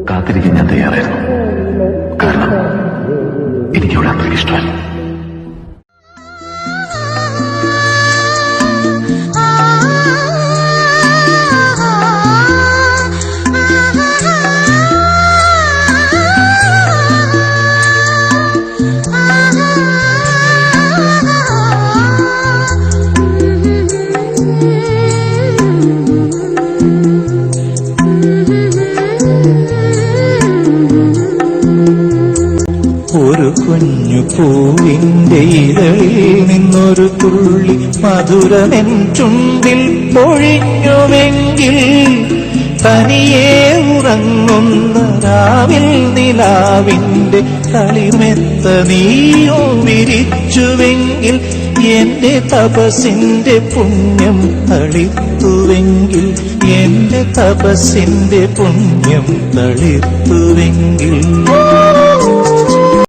കാത്തിരിക്കാൻ ഞാൻ തയ്യാറായിരുന്നു. കാരണം എനിക്കവിടെ അത്രയ്ക്ക് ഇഷ്ടമല്ല. ഒരു കുഞ്ഞു പൂവിന്റെ ഇതളിൽ നിന്നൊരു തുള്ളി മധുരമെൻ ചുണ്ടിൽ പൊഴിഞ്ഞുവെങ്കിൽ തനിയെ ഉറങ്ങുന്ന രാവിൽ നിലാവിന്റെ കളിമെത്ത നീയോ വിരിച്ചുവെങ്കിൽ എന്റെ തപസിന്റെ പുണ്യം തളിർത്തുവെങ്കിൽ എന്റെ തപസിന്റെ പുണ്യം തളിർത്തുവെങ്കിൽ